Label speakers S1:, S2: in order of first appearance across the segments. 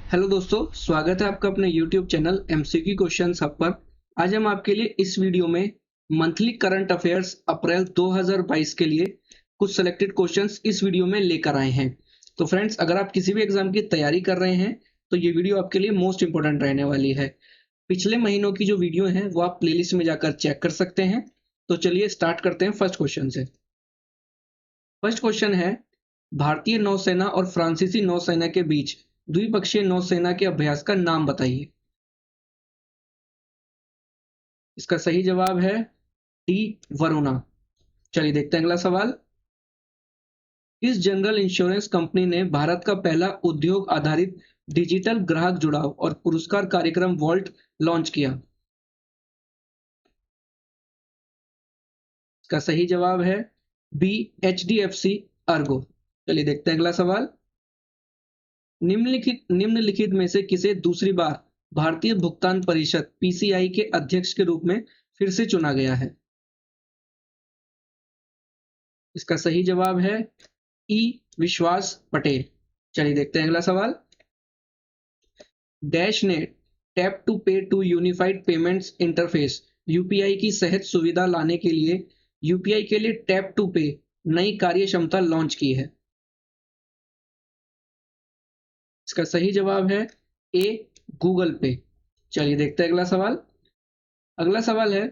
S1: Hello दोस्तों, स्वागत है आपका अपने YouTube channel MCQ questions hub पर। आज हम आपके लिए इस वीडियो में मंथली करंट अफेयर्स अप्रैल 2022 के लिए कुछ सिलेक्टेड क्वेश्चंस इस वीडियो में लेकर आए हैं। तो फ्रेंड्स, अगर आप किसी भी एग्जाम की तैयारी कर रहे हैं तो ये वीडियो आपके लिए मोस्ट इंपोर्टेंट रहने वाली है। पिछले महीनों की जो वीडियो है वो आप प्लेलिस्ट में जाकर चेक कर सकते हैं। तो चलिए स्टार्ट करते हैं फर्स्ट क्वेश्चन से। फर्स्ट क्वेश्चन है, भारतीय नौसेना और फ्रांसीसी नौसेना के बीच द्विपक्षीय नौसेना के अभ्यास का नाम बताइए। इसका सही जवाब है डी, वरुणा। चलिए देखते हैं अगला सवाल। किस जनरल इंश्योरेंस कंपनी ने भारत का पहला उद्योग आधारित डिजिटल ग्राहक जुड़ाव और पुरस्कार कार्यक्रम वॉल्ट लॉन्च किया? इसका सही जवाब है बी, HDFC अर्गो। चलिए देखते हैं अगला सवाल। निम्नलिखित में से किसे दूसरी बार भारतीय भुगतान परिषद PCI के अध्यक्ष के रूप में फिर से चुना गया है? इसका सही जवाब है ई, विश्वास पटेल। चलिए देखते हैं अगला सवाल। डैश ने tap to pay to unified payments interface UPI की सहज सुविधा लाने के लिए UPI के लिए टैप टू पे नई कार्य क्षमता लॉन्च की है? इसका सही जवाब है ए, गूगल पे। चलिए देखते हैं अगला सवाल। अगला सवाल है,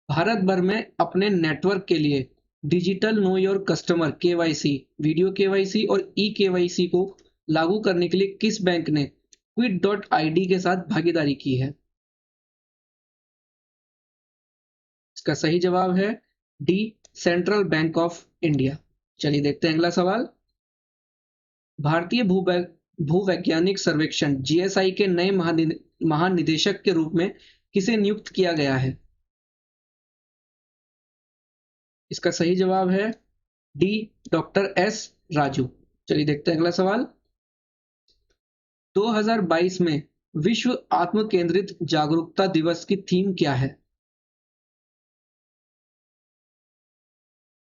S1: भारत भर में अपने नेटवर्क के लिए digital know your customer KYC, video KYC और eKYC को लागू करने के लिए किस बैंक ने Quid.id के साथ भागीदारी की है? इसका सही जवाब है D, central bank of India. चलिए देखते हैं अगला सवाल। भारतीय भूवैज्ञानिक सर्वेक्षण GSI के नए महानिदेशक के रूप में किसे नियुक्त किया गया है? इसका सही जवाब है डी, डॉक्टर S राजू। चलिए देखते हैं अगला सवाल। 2022 में विश्व आत्म केंद्रित जागरूकता दिवस की थीम क्या है?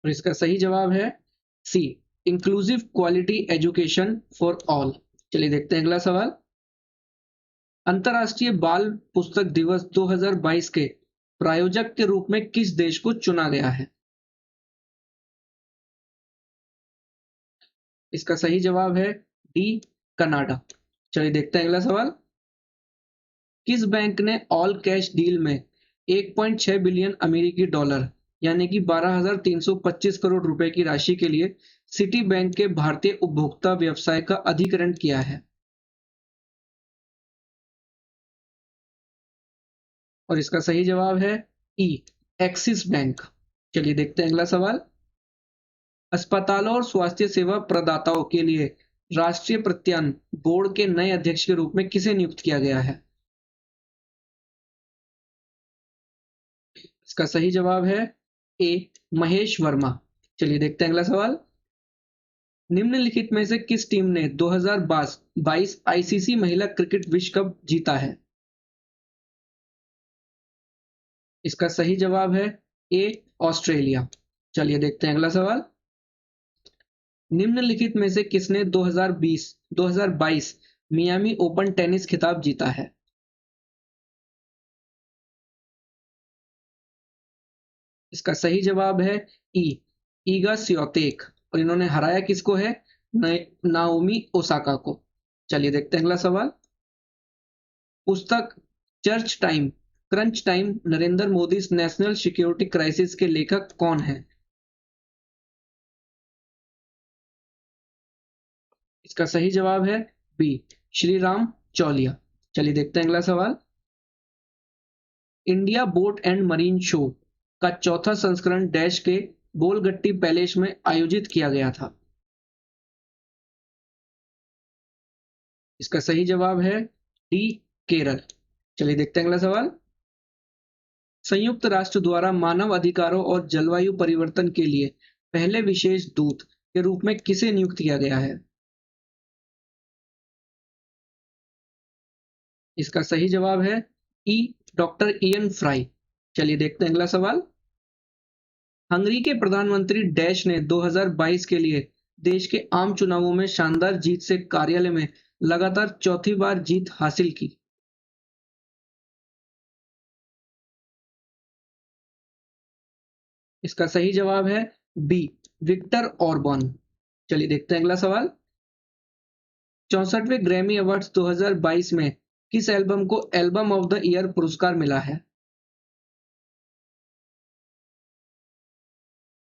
S1: और इसका सही जवाब है C, inclusive quality education for all. चलिए देखते हैं अगला सवाल। अंतर्राष्ट्रीय बाल पुस्तक दिवस 2022 के प्रायोजक के रूप में किस देश को चुना गया है? इसका सही जवाब है डी, कनाडा। चलिए देखते हैं अगला सवाल। किस बैंक ने ऑल कैश डील में 1.6 बिलियन अमेरिकी डॉलर यानी कि 12,325 करोड़ रुपए की राशि के लिए सिटी बैंक के भारतीय उपभोक्ता व्यवसाय का अधिग्रहण किया है? और इसका सही जवाब है ई, एक्सिस बैंक। चलिए देखते हैं अगला सवाल। अस्पतालों और स्वास्थ्य सेवा प्रदाताओं के लिए राष्ट्रीय प्रत्यान बोर्ड के नए अध्यक्ष के रूप में किसे नियुक्त किया गया है? इसका सही जवाब है ए, महेश वर्मा। चलिए देखते हैं अगला सवाल। निम्नलिखित में से किस टीम ने 2022 ICC महिला क्रिकेट विश्व कप जीता है? इसका सही जवाब है ए, ऑस्ट्रेलिया। चलिए देखते हैं अगला सवाल। निम्नलिखित में से किसने 2022 मियामी ओपन टेनिस खिताब जीता है? इसका सही जवाब है ई, ईगा स्वियातेक। और इन्होंने हराया किसको है? नाओमी ओसाका को। चलिए देखते हैं अगला सवाल। पुस्तक church time crunch time Narendra Modi national security crisis के लेखक कौन है? इसका सही जवाब है बी, श्री राम चौलिया। चलिए देखते हैं अगला सवाल। India boat and marine show का चौथा संस्करण डैश के बोलगट्टी पैलेस में आयोजित किया गया था? इसका सही जवाब है डी, केरल। चलिए देखते हैं अगला सवाल। संयुक्त राष्ट्र द्वारा मानव अधिकारों और जलवायु परिवर्तन के लिए पहले विशेष दूत के रूप में किसे नियुक्त किया गया है? इसका सही जवाब है ई, डॉक्टर इयन फ्राई। चलिए देखते हैं अगला सवाल। हंगरी के प्रधानमंत्री डैश ने 2022 के लिए देश के आम चुनावों में शानदार जीत से कार्यालय में लगातार चौथी बार जीत हासिल की? इसका सही जवाब है बी, विक्टर ऑर्बन। चलिए देखते हैं अगला सवाल। 64वें ग्रैमी अवार्ड्स 2022 में किस एल्बम को एल्बम ऑफ द ईयर पुरस्कार मिला है?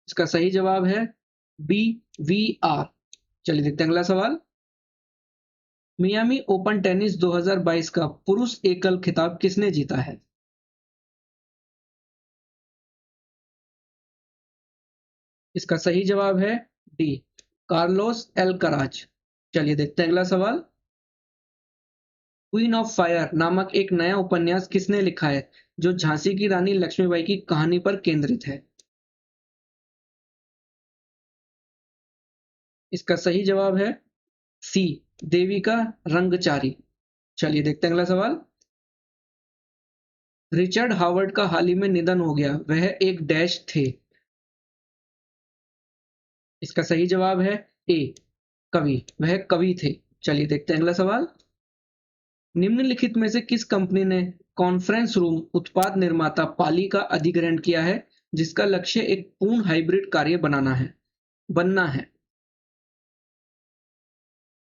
S1: इसका सही जवाब है बी, वी आर। चलिए देखते हैं अगला सवाल। मियामी ओपन टेनिस 2022 का पुरुष एकल खिताब किसने जीता है? इसका सही जवाब है डी, कार्लोस एल्कराज। चलिए देखते हैं अगला सवाल। क्वीन ऑफ फायर नामक एक नया उपन्यास किसने लिखा है जो झांसी की रानी लक्ष्मीबाई की कहानी पर केंद्रित है? इसका सही जवाब है सी, देविका रंगचारी। चलिए देखते हैं अगला सवाल। रिचर्ड हावर्ड का हाल ही में निधन हो गया, वह एक डैश थे। इसका सही जवाब है ए, कवि, वह कवि थे। चलिए देखते हैं अगला सवाल। निम्नलिखित में से किस कंपनी ने कॉन्फ्रेंस रूम उत्पाद निर्माता पाली का अधिग्रहण किया है जिसका लक्ष्य एक पूर्ण हाइब्रिड कार्य बनना है?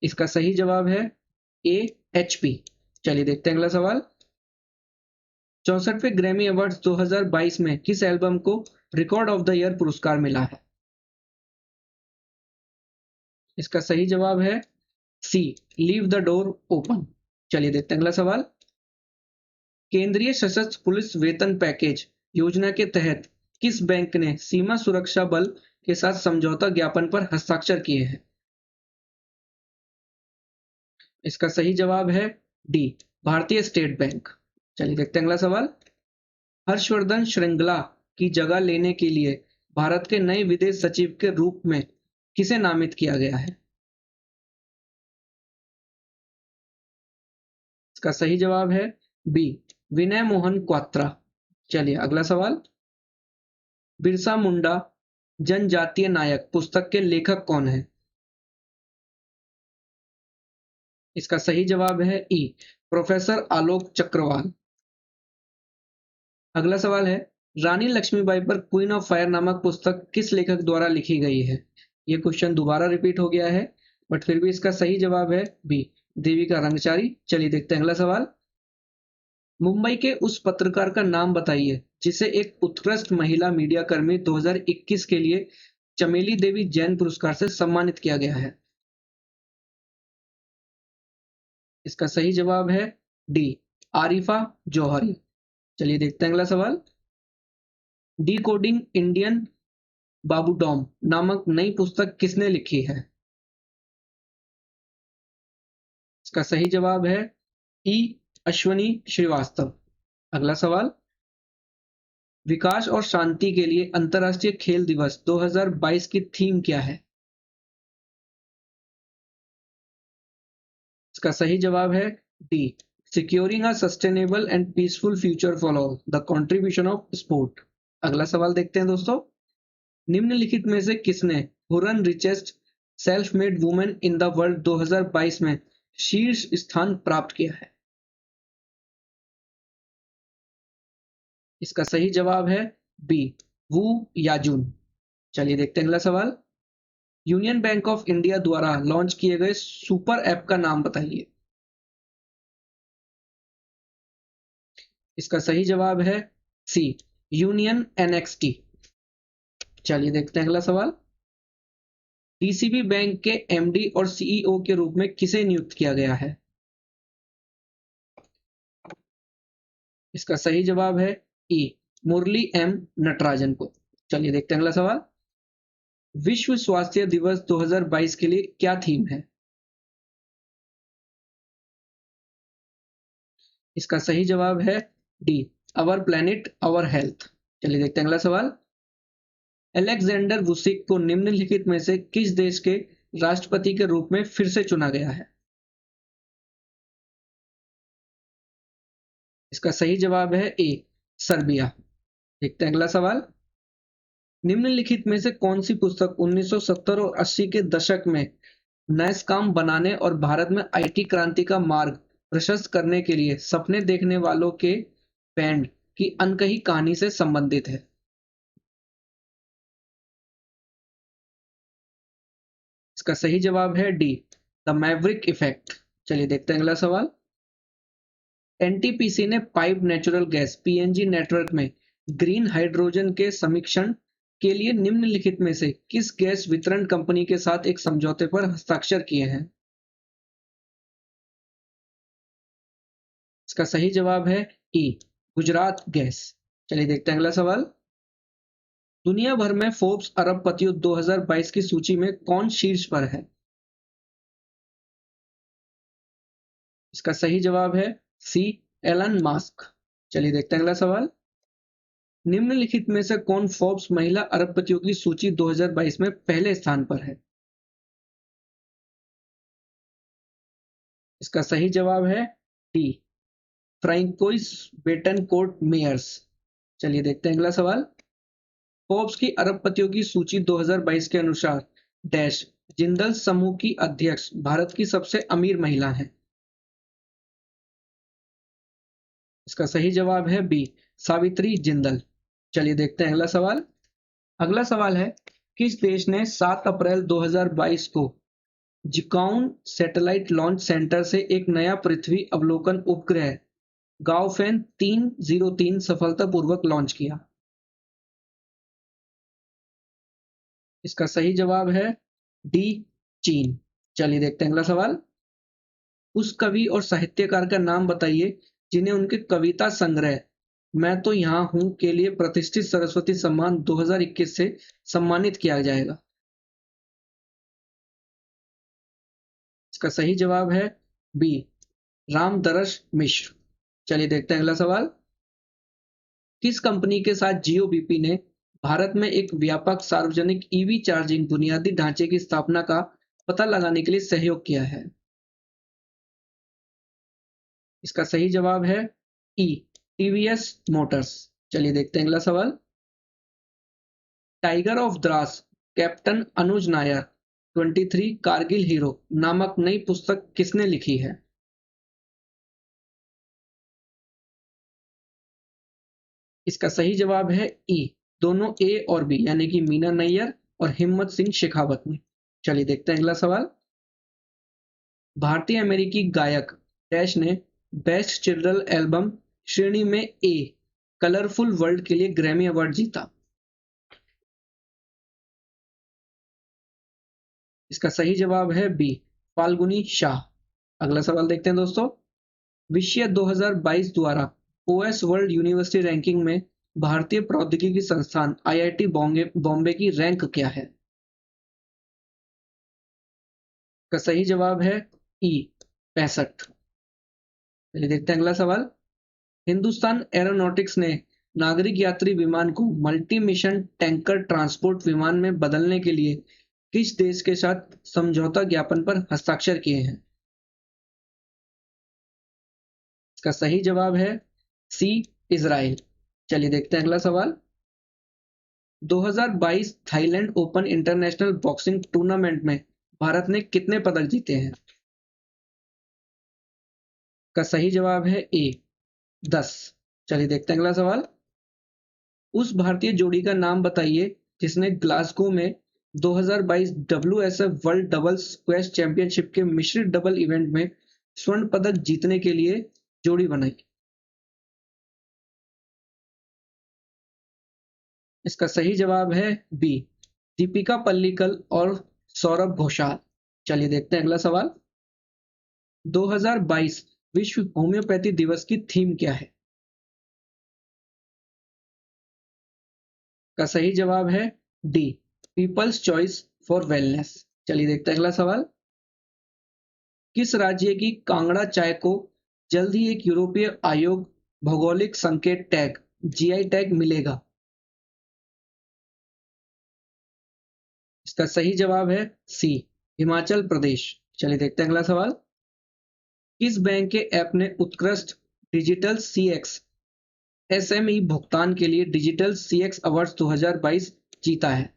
S1: इसका सही जवाब है ए, एचपी। चलिए देखते हैं अगला सवाल। 64वें ग्रैमी अवार्ड्स 2022 में किस एल्बम को रिकॉर्ड ऑफ द ईयर पुरस्कार मिला है? इसका सही जवाब है सी, लीव द डोर ओपन। चलिए देखते हैं अगला सवाल। केंद्रीय सशस्त्र पुलिस वेतन पैकेज योजना के तहत किस बैंक ने सीमा सुरक्षा बल के साथ समझौता ज्ञापन पर हस्ताक्षर किए हैं? इसका सही जवाब है डी, भारतीय स्टेट बैंक। चलिए देखते हैं अगला सवाल। हर्षवर्धन श्रृंगला की जगह लेने के लिए भारत के नए विदेश सचिव के रूप में किसे नामित किया गया है? इसका सही जवाब है बी, विनय मोहन क्वात्रा। चलिए अगला सवाल। बिरसा मुंडा जनजातीय नायक पुस्तक के लेखक कौन है? इसका सही जवाब है ई, प्रोफेसर आलोक चक्रवाल। अगला सवाल है, रानी लक्ष्मीबाई पर क्वीन ऑफ फायर नामक पुस्तक किस लेखक द्वारा लिखी गई है? ये क्वेश्चन दोबारा रिपीट हो गया है, बट फिर भी इसका सही जवाब है बी, देविका रंगचारी। चलिए देखते हैं अगला सवाल। मुंबई के उस पत्रकार का नाम बताइए जिसे एक उत्कृष्ट महिला मीडिया कर्मी 2021 के लिए चमेली देवी जैन पुरस्कार से सम्मानित किया गया है। इसका सही जवाब है डी, आरिफा जौहरी। चलिए देखते हैं अगला सवाल। डी कोडिंग इंडियन बाबूडॉम नामक नई पुस्तक किसने लिखी है? इसका सही जवाब है ई, अश्वनी श्रीवास्तव। अगला सवाल। विकास और शांति के लिए अंतर्राष्ट्रीय खेल दिवस 2022 की थीम क्या है? इसका सही जवाब है D, securing a sustainable and peaceful future for all, the contribution of sport. अगला सवाल देखते हैं दोस्तों। निम्नलिखित में से किसने Huron richest self made women in the world 2022 में शीर्ष स्थान प्राप्त किया है? इसका सही जवाब है बी, वू याजुन। चलिए देखते हैं अगला सवाल। यूनियन बैंक ऑफ इंडिया द्वारा लॉन्च किए गए सुपर ऐप का नाम बताइए। इसका सही जवाब है सी, यूनियन एनएक्सटी। चलिए देखते हैं अगला सवाल। डीसीबी बैंक के एमडी और सीईओ के रूप में किसे नियुक्त किया गया है? इसका सही जवाब है ई, मुरली एम नटराजन को। चलिए देखते हैं अगला सवाल। विश्व स्वास्थ्य दिवस 2022 के लिए क्या थीम है? इसका सही जवाब है D, our planet our health. चलिए देखते हैं अगला सवाल। अलेक्जेंडर वुसिक को निम्नलिखित में से किस देश के राष्ट्रपति के रूप में फिर से चुना गया है? इसका सही जवाब है ए, सर्बिया। देखते हैं अगला सवाल। निम्नलिखित में से कौन सी पुस्तक 1970 और 80 के दशक में नैसकॉम बनाने और भारत में आईटी क्रांति का मार्ग प्रशस्त करने के लिए सपने देखने वालों के बैंड की अनकही कहानी से संबंधित है? इसका सही जवाब है डी, द मैवरिक इफेक्ट। चलिए देखते हैं अगला सवाल। एनटीपीसी ने pipe natural gas PNG network में ग्रीन हाइड्रोजन के समीक्षण के लिए निम्नलिखित में से किस गैस वितरण कंपनी के साथ एक समझौते पर हस्ताक्षर किए हैं? इसका सही जवाब है ई, गुजरात गैस। चलिए देखते हैं अगला सवाल। दुनिया भर में फोर्ब्स अरबपतियों 2022 की सूची में कौन शीर्ष पर है? इसका सही जवाब है सी, एलन मास्क। चलिए देखते हैं अगला सवाल। निम्नलिखित में से कौन फोर्ब्स महिला अरबपतियों की सूची 2022 में पहले स्थान पर है? इसका सही जवाब है डी, फ्रैंकोइस बेटनकोर्ट मेयर्स। चलिए देखते हैं अगला सवाल। फोर्ब्स की अरबपतियों की सूची 2022 के अनुसार डैश जिंदल समूह की अध्यक्ष भारत की सबसे अमीर महिला है? इसका सही जवाब है बी, सावित्री जिंदल। चलिए देखते हैं अगला सवाल। अगला सवाल है, किस देश ने 7 अप्रैल 2022 को जिकाउन सैटेलाइट लॉन्च सेंटर से एक नया पृथ्वी अवलोकन उपग्रह गाओफेन 303 सफलतापूर्वक लॉन्च किया? इसका सही जवाब है डी, चीन। चलिए देखते हैं अगला सवाल। उस कवि और साहित्यकार का नाम बताइए जिन्हें उनके कविता संग्रह मैं तो यहाँ हूं के लिए प्रतिष्ठित सरस्वती सम्मान 2021 से सम्मानित किया जाएगा? इसका सही जवाब है बी, रामदरस मिश्र। चलिए देखते हैं अगला सवाल। किस कंपनी के साथ जियो बीपी ने भारत में एक व्यापक सार्वजनिक ईवी चार्जिंग बुनियादी ढांचे की स्थापना का पता लगाने के लिए सहयोग किया है? इसका सही जवाब है ई, टीवीएस मोटर्स। चलिए देखते हैं अगला सवाल। Tiger of Dras captain Anuj Nair 23 Kargil hero नामक नई पुस्तक किसने लिखी है? इसका सही जवाब है ई, दोनों ए और बी यानी कि मीना नैयर और हिम्मत सिंह शेखावत ने। चलिए देखते हैं अगला सवाल। भारतीय अमेरिकी गायक डैश ने बेस्ट चिल्ड्रन एल्बम श्रेणी में ए कलरफुल वर्ल्ड के लिए ग्रैमी अवार्ड जीता? इसका सही जवाब है बी, फाल्गुनी शाह। अगला सवाल देखते हैं दोस्तों। विषय 2022 द्वारा ओएस वर्ल्ड यूनिवर्सिटी रैंकिंग में भारतीय प्रौद्योगिकी संस्थान आईआईटी बॉम्बे बॉम्बे की रैंक क्या है? का सही जवाब है ई, 65। चलिए देखते हैं अगला सवाल। हिंदुस्तान एरोनॉटिक्स ने नागरिक यात्री विमान को मल्टी मिशन टैंकर ट्रांसपोर्ट विमान में बदलने के लिए किस देश के साथ समझौता ज्ञापन पर हस्ताक्षर किए हैं? इसका सही जवाब है सी, इजराइल। चलिए देखते हैं अगला सवाल। 2022 Thailand open international boxing tournament में भारत ने कितने पदक जीते हैं? का सही जवाब है ए, 10। चलिए देखते हैं अगला सवाल। उस भारतीय जोड़ी का नाम बताइए जिसने ग्लासगो में 2022 डब्ल्यूएसएफ वर्ल्ड डबल्स स्क्वैश चैंपियनशिप के मिश्रित डबल इवेंट में स्वर्ण पदक जीतने के लिए जोड़ी बनाई? इसका सही जवाब है बी, दीपिका पल्लिकल और सौरभ घोषाल। चलिए देखते हैं अगला सवाल। 2022 विश्व होम्योपैथी दिवस की थीम क्या है? का सही जवाब है D, people's choice for wellness. चलिए देखते हैं अगला सवाल। किस राज्य की कांगड़ा चाय को जल्द ही एक यूरोपीय आयोग भौगोलिक संकेत टैग जीआई टैग मिलेगा? इसका सही जवाब है सी, हिमाचल प्रदेश। चलिए देखते हैं अगला सवाल। किस बैंक के ऐप ने उत्कृष्ट डिजिटल सीएक्स एसएमई भुगतान के लिए डिजिटल सीएक्स अवार्ड्स 2022 जीता है?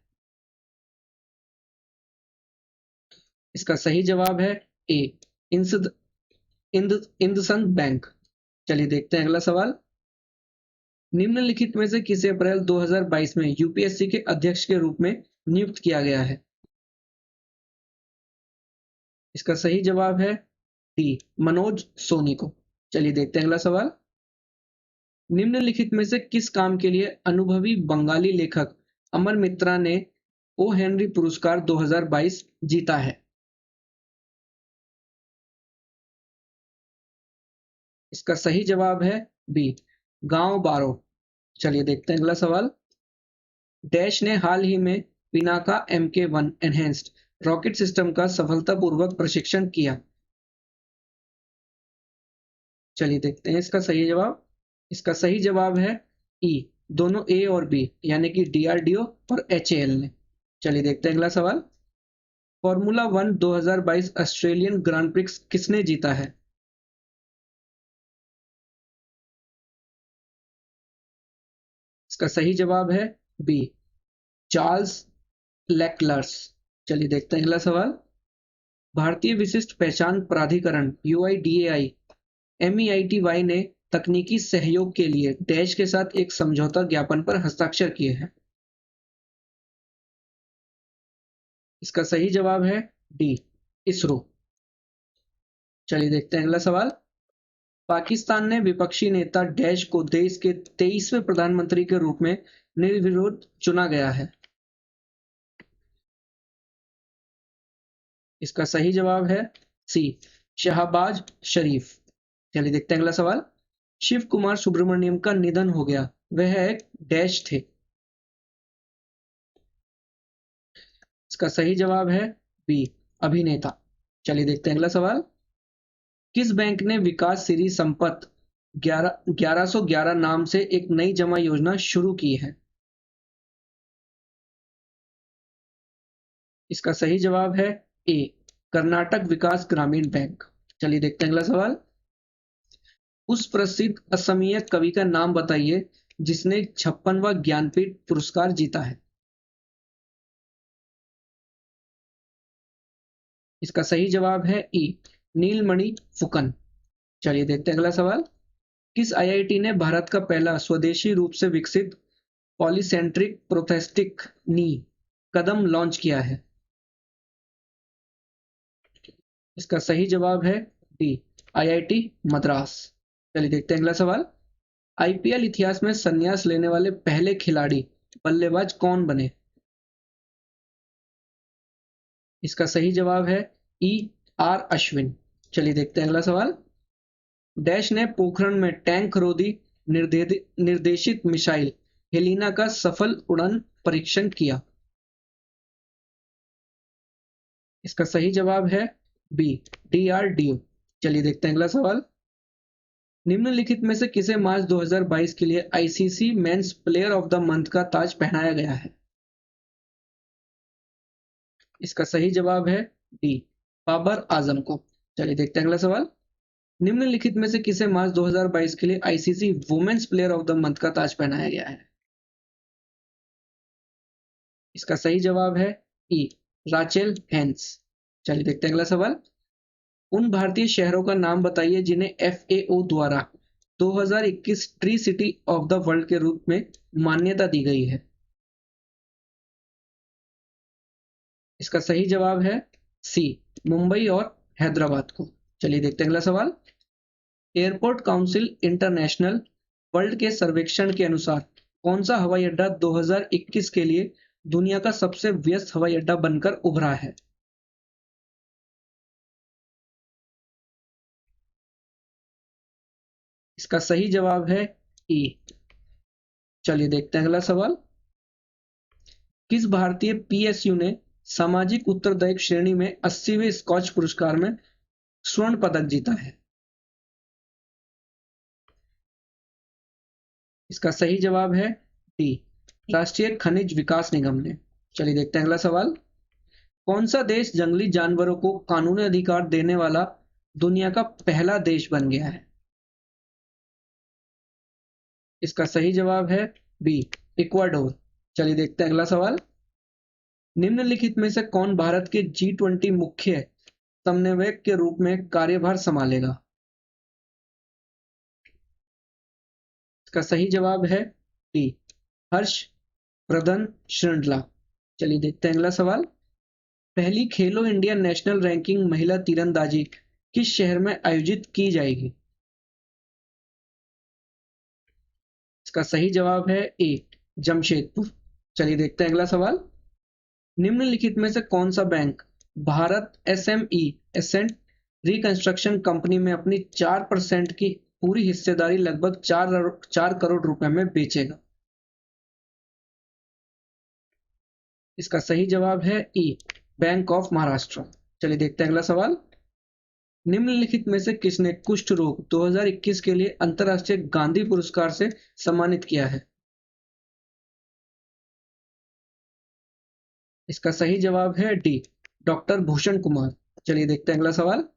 S1: इसका सही जवाब है ए, इंदसन बैंक। चलिए देखते हैं अगला सवाल। निम्नलिखित में से किसे अप्रैल 2022 में यूपीएससी के अध्यक्ष के रूप में नियुक्त किया गया है? इसका सही जवाब है डी, मनोज सोनी को। चलिए देखते हैं अगला सवाल। निम्नलिखित में से किस काम के लिए अनुभवी बंगाली लेखक अमर मित्रा ने ओ हेनरी पुरस्कार 2022 जीता है? इसका सही जवाब है बी, गांव बारो। चलिए देखते हैं अगला सवाल। डैश ने हाल ही में Pinaka MK1 enhanced rocket system का सफलतापूर्वक प्रशिक्षण किया। चलिए देखते हैं इसका सही जवाब। इसका सही जवाब है ई, दोनों ए और बी, यानी कि DRDO और HAL ने। चलिए देखते हैं अगला सवाल। फॉर्मूला 1 2022 ऑस्ट्रेलियन ग्रांड प्रिक्स किसने जीता है? इसका सही जवाब है बी, चार्ल्स लेक्लर्स। चलिए देखते हैं अगला सवाल। भारतीय विशिष्ट पहचान प्राधिकरण UIDAI MEITY ने तकनीकी सहयोग के लिए डैश के साथ एक समझौता ज्ञापन पर हस्ताक्षर किए हैं। इसका सही जवाब है डी, इसरो। चलिए देखते हैं अगला सवाल। पाकिस्तान ने विपक्षी नेता डैश को देश के 23वें प्रधानमंत्री के रूप में निर्विरोध चुना गया है। इसका सही जवाब है सी, शहबाज शरीफ। चलिए देखते हैं अगला सवाल। शिव कुमार सुब्रमण्यम का निधन हो गया, वह एक डैश थे। इसका सही जवाब है बी, अभिनेता। चलिए देखते हैं अगला सवाल। किस बैंक ने विकास सिरी संपत्त 1111 नाम से एक नई जमा योजना शुरू की है? इसका सही जवाब है ए, कर्नाटक विकास ग्रामीण बैंक। चलिए देखते हैं अगला सवाल। उस प्रसिद्ध असमीय कवि का नाम बताइए जिसने 56वां ज्ञानपीठ पुरस्कार जीता है। इसका सही जवाब है ई, नीलमणि फुकन। चलिए देखते हैं अगला सवाल। किस IIT ने भारत का पहला स्वदेशी रूप से विकसित पॉलीसेंट्रिक प्रोस्थेटिक नी कदम लॉन्च किया है? इसका सही जवाब है डी, IIT मद्रास। चलिए देखते हैं अगला सवाल। IPL इतिहास में संन्यास लेने वाले पहले खिलाड़ी बल्लेबाज कौन बने? इसका सही जवाब है ER अश्विन। चलिए देखते हैं अगला सवाल। डैश ने पोखरण में टैंक रोधी निर्देशित मिसाइल हेलिना का सफल उड़ान परीक्षण किया। इसका सही जवाब है बी, DRDO। चलिए देखते हैं अगला सवाल। निम्नलिखित में से किसे मार्च 2022 के लिए ICC men's player of the month का ताज पहनाया गया है? इसका सही जवाब है डी, बाबर आजम को। चलिए देखते हैं अगला सवाल। निम्नलिखित में से किसे मार्च 2022 के लिए ICC women's player of the month का ताज पहनाया गया है? इसका सही जवाब है ई, राचेल हेंस। चलिए देखते हैं अगला सवाल। उन भारतीय शहरों का नाम बताइए जिन्हें FAO द्वारा 2021 tree city of the world के रूप में मान्यता दी गई है। इसका सही जवाब है सी, मुंबई और हैदराबाद को। चलिए देखते हैं अगला सवाल। एयरपोर्ट काउंसिल इंटरनेशनल वर्ल्ड के सर्वेक्षण के अनुसार कौन सा हवाई अड्डा 2021 के लिए दुनिया का सबसे व्यस्त हवाई अड्डा बनकर उभरा है? इसका सही जवाब है ई। चलिए देखते हैं अगला सवाल। किस भारतीय PSU ने सामाजिक उत्तरदायित्व श्रेणी में 80वें स्कॉच पुरस्कार में स्वर्ण पदक जीता है? इसका सही जवाब है डी, राष्ट्रीय खनिज विकास निगम ने। चलिए देखते हैं अगला सवाल। कौन सा देश जंगली जानवरों को कानूनी अधिकार देने वाला दुनिया का पहला देश बन गया है? इसका सही जवाब है बी, इक्वाडोर। चलिए देखते हैं अगला सवाल। निम्नलिखित में से कौन भारत के G20 मुख्य समन्वयक के रूप में कार्यभार संभालेगा? इसका सही जवाब है डी, हर्ष वर्धन श्रृंगला। चलिए देखते हैं अगला सवाल। पहली खेलो इंडिया नेशनल रैंकिंग महिला तीरंदाजी किस शहर में आयोजित की जाएगी? इसका सही जवाब है ए, जमशेदपुर। चलिए देखते हैं अगला सवाल। निम्नलिखित में से कौन सा bank Bharat SME asset reconstruction company में अपनी 4% की पूरी हिस्सेदारी लगभग 4 करोड़ रुपए में बेचेगा? इसका सही जवाब है ई, बैंक ऑफ महाराष्ट्र। चलिए देखते हैं अगला सवाल। निम्नलिखित में से किसने कुष्ठ रोग 2021 के लिए अंतरराष्ट्रीय गांधी पुरस्कार से सम्मानित किया है? इसका सही जवाब है डी, डॉक्टर भूषण कुमार। चलिए देखते हैं अगला सवाल।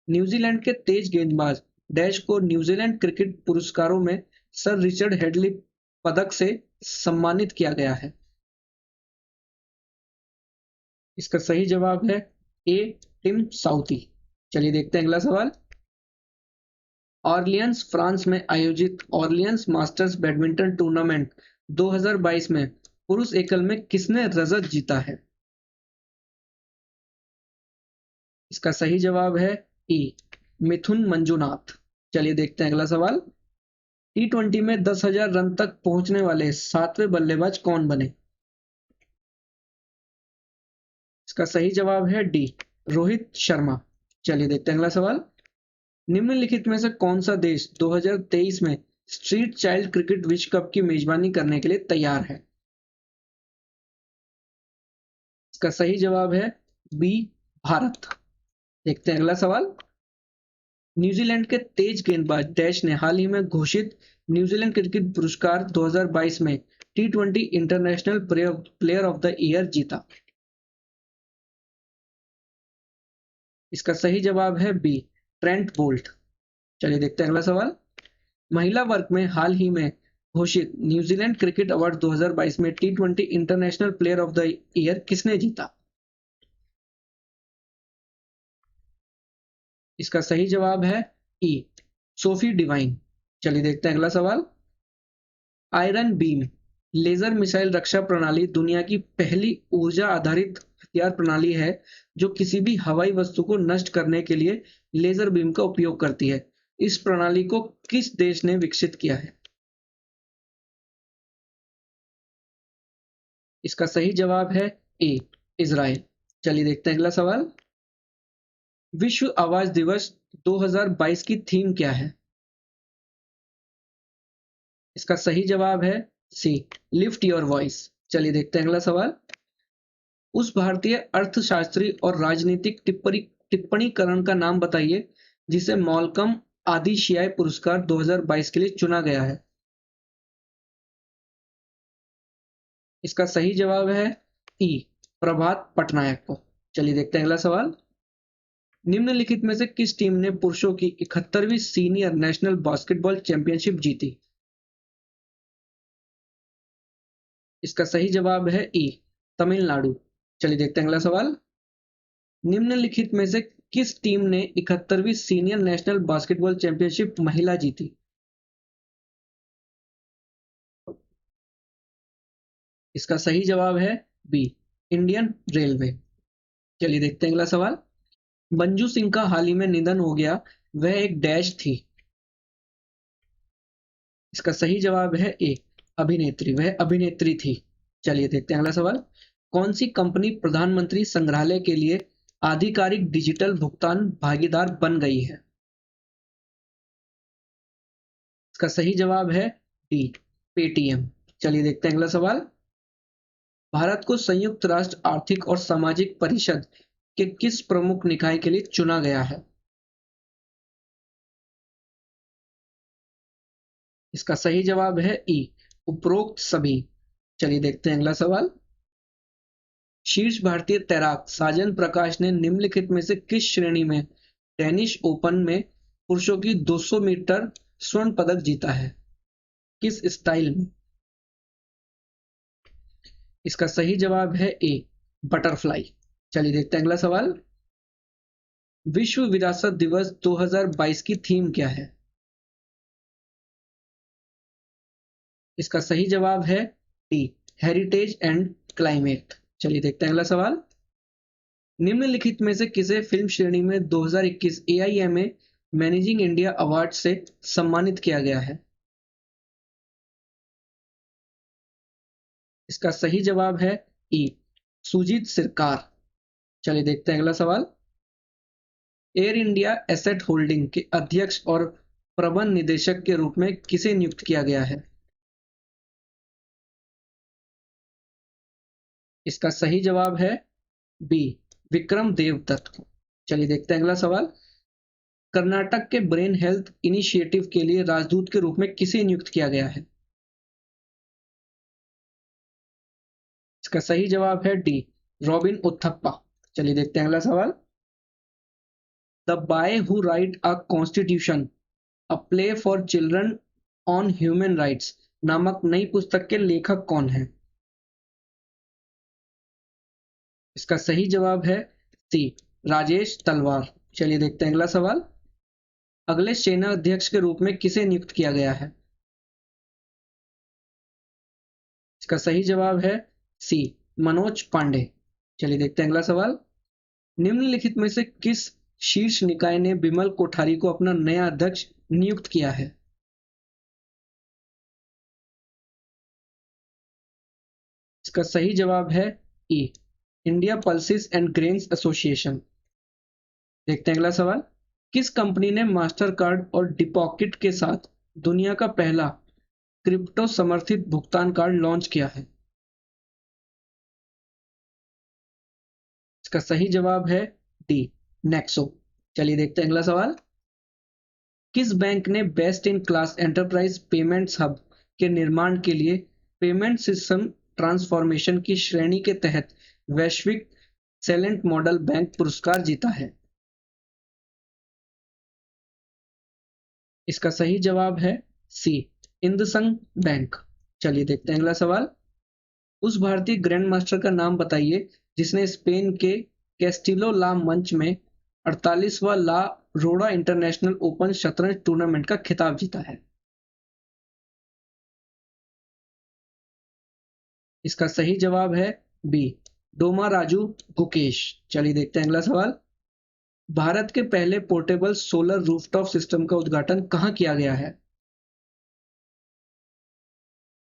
S1: न्यूजीलैंड के तेज गेंदबाज डैश को न्यूजीलैंड क्रिकेट पुरस्कारों में सर रिचर्ड हेडली पदक से सम्मानित किया गया है? इसका सही जवाब है ए, टिम साउथी। चलिए देखते हैं अगला सवाल। ऑरलियंस फ्रांस में आयोजित ऑरलियंस मास्टर्स बैडमिंटन टूर्नामेंट 2022 में पुरुष एकल में किसने रजत जीता है? इसका सही जवाब है ई, मिथुन मंजुनाथ। चलिए देखते हैं अगला सवाल। T20 में 10,000 रन तक पहुंचने वाले 7वें बल्लेबाज कौन बने? इसका सही जवाब है डी, रोहित शर्मा। चलिए देखते हैं अगला सवाल। निम्नलिखित में से कौन सा देश 2023 में स्ट्रीट चाइल्ड क्रिकेट विश्व कप की मेजबानी करने के लिए तैयार है? इसका सही जवाब है बी, भारत। देखते हैं अगला सवाल। न्यूजीलैंड के तेज गेंदबाज डैश ने हाल ही में घोषित न्यूजीलैंड क्रिकेट पुरस्कार 2022 में T20 international player of the year जीता? इसका सही जवाब है बी, ट्रेंट बोल्ट। चलिए देखते हैं अगला सवाल। महिला वर्ग में हाल ही में घोषित न्यूजीलैंड क्रिकेट अवार्ड 2022 में T20 international player of the year किसने जीता? इसका सही जवाब है ई, सोफी डिवाइन। चलिए देखते हैं अगला सवाल। आयरन बीम लेजर मिसाइल रक्षा प्रणाली दुनिया की पहली ऊर्जा आधारित हथियार प्रणाली है जो किसी भी हवाई वस्तु को नष्ट करने के लिए लेजर बीम का उपयोग करती है। इस प्रणाली को किस देश ने विकसित किया है? इसका सही जवाब है ए, इजराइल। चलिए देखते हैं अगला सवाल। विश्व आवाज दिवस 2022 की थीम क्या है? इसका सही जवाब है सी, लिफ्ट योर वॉइस। चलिए देखते हैं अगला सवाल। उस भारतीय अर्थशास्त्री और राजनीतिक टिप्पणीकरण का नाम बताइए जिसे मॉलकम आदिशियाई पुरस्कार 2022 के लिए चुना गया है? इसका सही जवाब है ई, प्रभात पटनायक को। चलिए देखते हैं अगला सवाल। निम्नलिखित में से किस टीम ने पुरुषों की 71वीं सीनियर नेशनल बास्केटबॉल चैंपियनशिप जीती? इसका सही जवाब है ई, तमिलनाडु। चलिए देखते हैं अगला सवाल। निम्नलिखित में से किस टीम ने 71वीं सीनियर नेशनल बास्केटबॉल चैंपियनशिप महिला जीती? इसका सही जवाब है बी, इंडियन रेलवे। चलिए देखते हैं अगला सवाल। मंजू सिंह का हाल ही में निधन हो गया, वह एक डैश थी? इसका सही जवाब है ए, अभिनेत्री, वह अभिनेत्री थी। चलिए देखते हैं अगला सवाल। कौन सी कंपनी प्रधानमंत्री संग्रहालय के लिए आधिकारिक डिजिटल भुगतान भागीदार बन गई है? इसका सही जवाब है डी, पेटीएम। चलिए देखते हैं अगला सवाल। भारत को संयुक्त राष्ट्र आर्थिक और सामाजिक परिषद के किस प्रमुख निकाय के लिए चुना गया है? इसका सही जवाब है ई, उपरोक्त सभी। चलिए देखते हैं अगला सवाल। शीर्ष भारतीय तैराक साजन प्रकाश ने निम्नलिखित में से किस श्रेणी में डेनिश ओपन में पुरुषों की 200 मीटर स्वर्ण पदक जीता है? किस स्टाइल में? इसका सही जवाब है ए, बटरफ्लाई। चलिए देखते हैं अगला सवाल। विश्व विरासत दिवस 2022 की थीम क्या है? इसका सही जवाब है डी, हेरिटेज एंड क्लाइमेट। चलिए देखते हैं अगला सवाल। निम्नलिखित में से किसे फिल्म श्रेणी में 2021 AIMA मैनेजिंग इंडिया अवार्ड से सम्मानित किया गया है? इसका सही जवाब है ई, सुजीत सरकार। चलिए देखते हैं अगला सवाल। एयर इंडिया एसेट होल्डिंग के अध्यक्ष और प्रबंध निदेशक के रूप में किसे नियुक्त किया गया है? इसका सही जवाब है बी, विक्रम देवदत्त को। चलिए देखते हैं अगला सवाल। कर्नाटक के ब्रेन हेल्थ इनिशिएटिव के लिए राजदूत के रूप में किसे नियुक्त किया गया है? इसका सही जवाब है डी, रॉबिन उथप्पा। चलिए देखते हैं अगला सवाल। The boy who right a constitution, a play for children on human rights नामक नई पुस्तक के लेखक कौन है? इसका सही जवाब है सी, राजेश तलवार। चलिए देखते हैं अगला सवाल। अगले सेना अध्यक्ष के रूप में किसे नियुक्त किया गया है? इसका सही जवाब है सी, मनोज पांडे। चलिए देखते हैं अगला सवाल। निम्नलिखित में से किस शीर्ष निकाय ने बिमल कोठारी को अपना नया अध्यक्ष नियुक्त किया है? इसका सही जवाब है E, India pulses and grains association. देखते हैं अगला सवाल। किस कंपनी ने मास्टर कार्ड और डिपॉकेट के साथ दुनिया का पहला क्रिप्टो समर्थित भुगतान कार्ड लॉन्च किया है? इसका सही जवाब है डी, नेक्सो। चलिए देखते हैं अगला सवाल। किस बैंक ने best in class enterprise payments hub के निर्माण के लिए पेमेंट सिस्टम ट्रांसफॉर्मेशन की श्रेणी के तहत वैश्विक एक्सेलेंट मॉडल बैंक पुरस्कार जीता है? इसका सही जवाब है सी, इंदसंग बैंक। चलिए देखते हैं अगला सवाल। उस भारतीय ग्रैंड मास्टर का नाम बताइए जिसने स्पेन के कैस्टिलो ला मंच में 48वां ला रोडा इंटरनेशनल ओपन शतरंज टूर्नामेंट का खिताब जीता है? इसका सही जवाब है बी, डोमा राजू गुकेश। चलिए देखते हैं अगला सवाल। भारत के पहले पोर्टेबल सोलर रूफटॉप सिस्टम का उद्घाटन कहाँ किया गया है?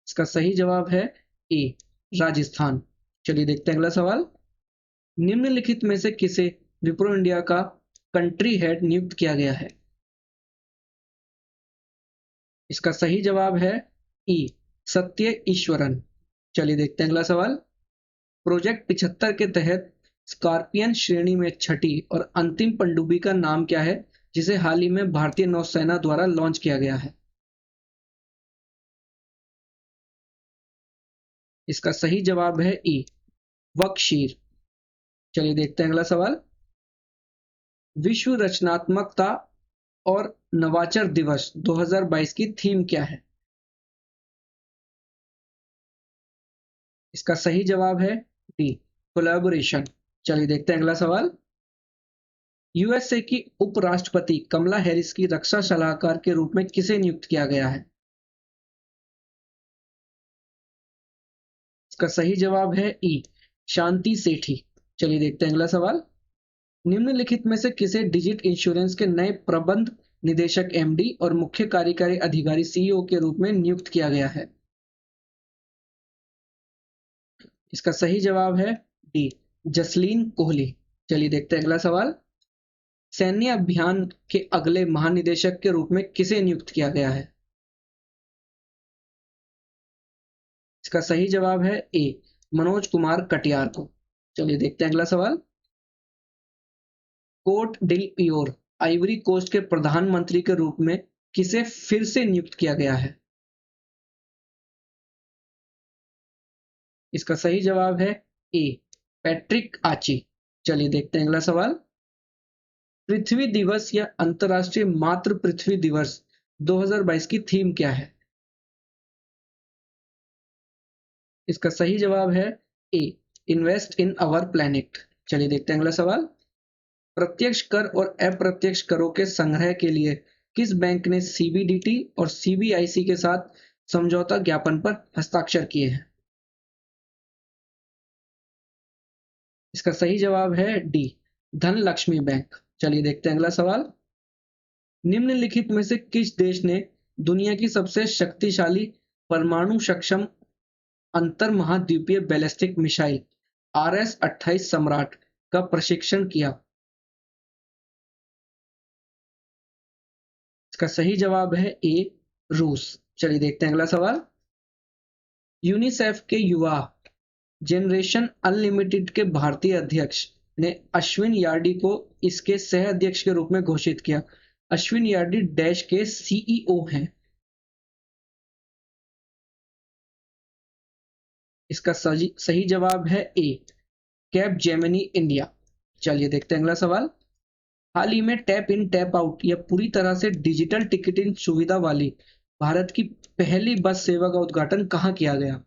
S1: इसका सही जवाब है ए, राजस्थान। चलिए देखते हैं अगला सवाल। निम्नलिखित में से किसे विप्रो इंडिया का कंट्री हेड नियुक्त किया गया है? इसका सही जवाब है ई, सत्य ईश्वरन। चलिए देखते हैं अगला सवाल। प्रोजेक्ट 75 के तहत स्कॉर्पियन श्रेणी में छठी और अंतिम पनडुब्बी का नाम क्या है जिसे हाल ही में भारतीय नौसेना द्वारा लॉन्च किया गया है? इसका सही जवाब है ई, वकशीर। चलिए देखते हैं अगला सवाल। विश्व रचनात्मकता और नवाचार दिवस 2022 की थीम क्या है? इसका सही जवाब है डी, कोलैबोरेशन। चलिए देखते हैं अगला सवाल। यूएसए की उपराष्ट्रपति कमला हैरिस की रक्षा सलाहकार के रूप में किसे नियुक्त किया गया है? इसका सही जवाब है ई, शांति सेठी। चलिए देखते हैं अगला सवाल। निम्नलिखित में से किसे डिजिट इंश्योरेंस के नए प्रबंध निदेशक एमडी और मुख्य कार्यकारी अधिकारी सीईओ के रूप में नियुक्त किया गया है? इसका सही जवाब है डी, जसलीन कोहली। चलिए देखते हैं अगला सवाल। सैन्य अभियान के अगले महानिदेशक के रूप में किसे नियुक्त किया गया है? इसका सही जवाब है ए, मनोज कुमार कटियार को। चलिए देखते हैं अगला सवाल। Cote d'Ivoire Ivory Coast के प्रधानमंत्री के रूप में किसे फिर से नियुक्त किया गया है? इसका सही जवाब है ए, पैट्रिक आची। चलिए देखते हैं अगला सवाल। पृथ्वी दिवस या अंतरराष्ट्रीय मातृ पृथ्वी दिवस 2022 की थीम क्या है? इसका सही जवाब है ए, इन्वेस्ट इन आवर प्लैनेट। चलिए देखते हैं अगला सवाल। प्रत्यक्ष कर और अप्रत्यक्ष करों के संग्रह के लिए किस बैंक ने सीबीडीटी और सीबीआईसी के साथ समझौता ज्ञापन पर हस्ताक्षर किए हैं? इसका सही जवाब है डी, धनलक्ष्मी बैंक। चलिए देखते हैं अगला सवाल। निम्नलिखित में से किस देश ने दुनिया की सबसे शक्तिशाली परमाणु सक्षम अंतर महाद्वीपीय बैलिस्टिक मिसाइल RS-28 सम्राट का प्रशिक्षण किया? इसका सही जवाब है ए, रूस। चलिए देखते हैं अगला सवाल। यूनिसेफ के युवा जनरेशन अनलिमिटेड के भारतीय अध्यक्ष ने अश्विन यार्डी को इसके सह अध्यक्ष के रूप में घोषित किया। अश्विन यार्डी डैश के सीईओ हैं। इसका सही जवाब है ए, कैप जेमिनी इंडिया। चलिए देखते हैं अगला सवाल। हाल ही में टैप इन टैप आउट या पूरी तरह से डिजिटल टिकटिंग सुविधा वाली भारत की पहली बस सेवा का उद्घाटन कहां किया गया?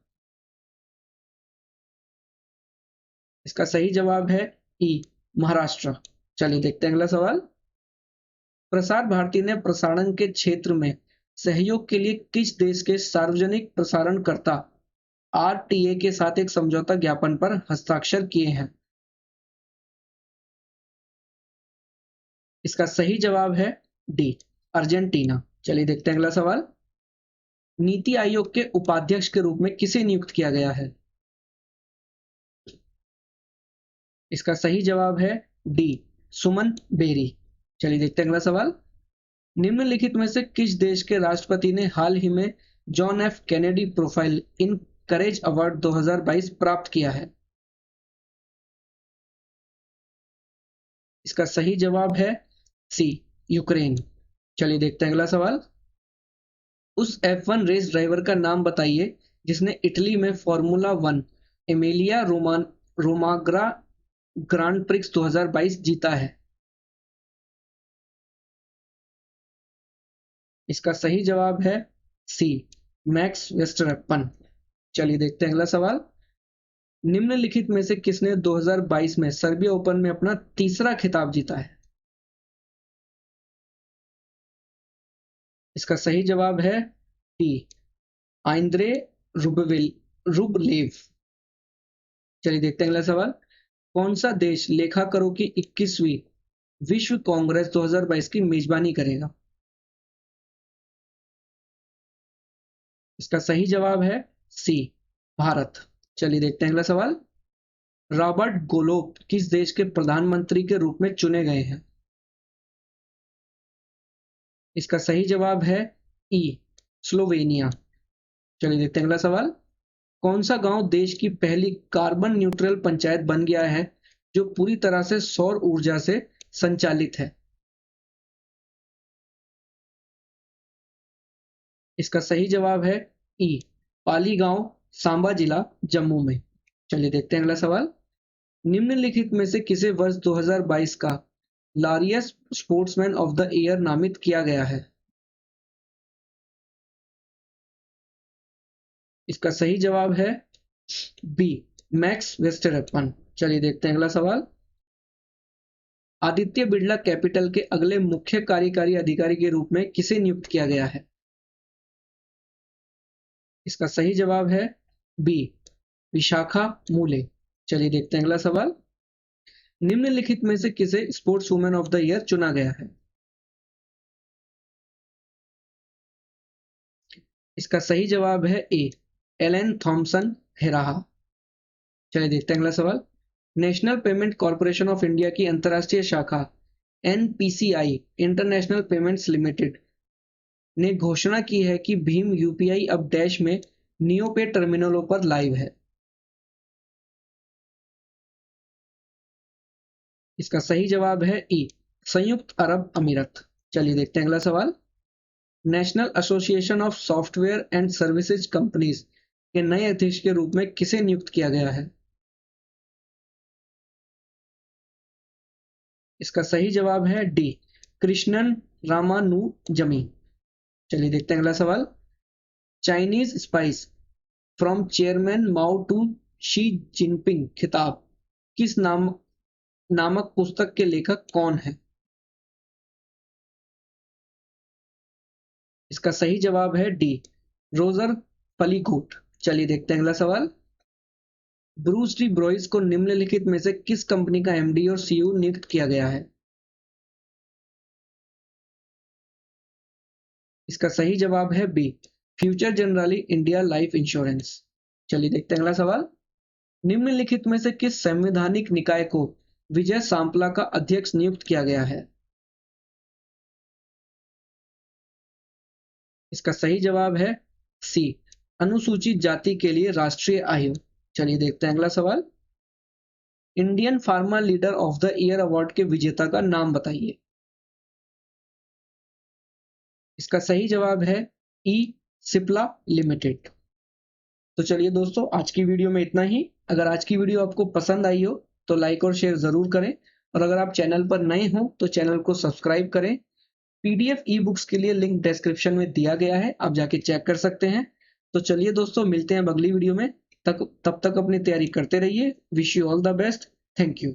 S1: इसका सही जवाब है ई, महाराष्ट्र। चलिए देखते हैं अगला सवाल। प्रसार भारती ने प्रसारण के क्षेत्र में सहयोग के लिए किस देश के सार्वजनिक प्रसारणकर्ता RTA के साथ एक समझौता ज्ञापन पर हस्ताक्षर किए हैं? इसका सही जवाब है डी, अर्जेंटीना। चलिए देखते हैं अगला सवाल। नीति आयोग के उपाध्यक्ष के रूप में किसे नियुक्त किया गया है? इसका सही जवाब है डी, सुमन बेरी। चलिए देखते हैं अगला सवाल। निम्नलिखित में से किस देश के राष्ट्रपति ने हाल ही में John F Kennedy profile in courage award 2022 प्राप्त किया है? इसका सही जवाब है सी, यूक्रेन। चलिए देखते हैं अगला सवाल। उस F1 रेस ड्राइवर का नाम बताइए जिसने इटली में फॉर्मूला 1 एमिलिया रोमाग्रा ग्रांड प्रिक्स 2022 जीता है। इसका सही जवाब है सी, मैक्स वेस्टरपेन। चलिए देखते हैं अगला सवाल। निम्नलिखित में से किसने 2022 में सर्बिया ओपन में अपना तीसरा खिताब जीता है? इसका सही जवाब है डी, आंद्रे रुबलेव। चलिए देखते हैं अगला सवाल। कौन सा देश लेखा करों की 21वीं विश्व कांग्रेस 2022 की मेजबानी करेगा? इसका सही जवाब है सी, भारत। चलिए देखते हैं अगला सवाल। रॉबर्ट गोलोब किस देश के प्रधानमंत्री के रूप में चुने गए हैं? इसका सही जवाब है ई, स्लोवेनिया। चलिए देखते हैं अगला सवाल। कौन सा गांव देश की पहली कार्बन न्यूट्रल पंचायत बन गया है जो पूरी तरह से सौर ऊर्जा से संचालित है? इसका सही जवाब है ई, पाली गांव, सांबा जिला, जम्मू में। चलिए देखते हैं अगला सवाल। निम्नलिखित में से किसे वर्ष 2022 का लारियस स्पोर्ट्समैन ऑफ द ईयर नामित किया गया है? इसका सही जवाब है बी, मैक्स वेस्टरपेन। चलिए देखते हैं अगला सवाल। आदित्य बिड़ला कैपिटल के अगले मुख्य कार्यकारी अधिकारी के रूप में किसे नियुक्त किया गया है? इसका सही जवाब है बी, विशाखा मूले। चलिए देखते हैं अगला सवाल। निम्नलिखित में से किसे sports women of the year चुना गया है? इसका सही जवाब है ए, एलेन थॉमसन हेराहा। चलिए देखते हैं अगला सवाल। National payment corporation of India की अंतर्राष्ट्रीय शाखा NPCI इंटरनेशनल पेमेंट्स लिमिटेड ने घोषणा की है कि भीम यूपीआई अब डैश में नियोपे टर्मिनलों पर लाइव है। इसका सही जवाब है ई, संयुक्त अरब अमीरत। चलिए देखते हैं अगला सवाल। National association of software and services companies के नए अध्यक्ष के रूप में किसे नियुक्त किया गया है? इसका सही जवाब है डी, कृष्णन रामानुजमी। चलिए देखते हैं अगला सवाल। Chinese spice from chairman Mao to Xi Jinping खिताब किस नामक पुस्तक के लेखक कौन है? इसका सही जवाब है डी, रोजर पलीकूट। चलिए देखते हैं अगला सवाल। ब्रूस डी ब्रोइस को निम्नलिखित में से किस कंपनी का एमडी और सीईओ नियुक्त किया गया है? इसका सही जवाब है B, Future Generali India Life Insurance. चलिए देखते हैं अगला सवाल। निम्नलिखित में से किस संवैधानिक निकाय को विजय सांपला का अध्यक्ष नियुक्त किया गया है? इसका सही जवाब है सी, अनुसूचित जाति के लिए राष्ट्रीय आयोग। चलिए देखते हैं अगला सवाल। Indian pharma leader of the year award के विजेता का नाम बताइए। इसका सही जवाब है ई, सिप्ला लिमिटेड। तो चलिए दोस्तों, आज की वीडियो में इतना ही। अगर आज की वीडियो आपको पसंद आई हो तो लाइक और शेयर जरूर करें, और अगर आप चैनल पर नए हो तो चैनल को सब्सक्राइब करें। पीडीएफ ई बुक्स के लिए लिंक डिस्क्रिप्शन में दिया गया है, आप जाके चेक कर सकते हैं। तो चलिए दोस्तों, मिलते हैं अगली वीडियो में। तब तक अपनी तैयारी करते रहिए। Wish you all the best. Thank you.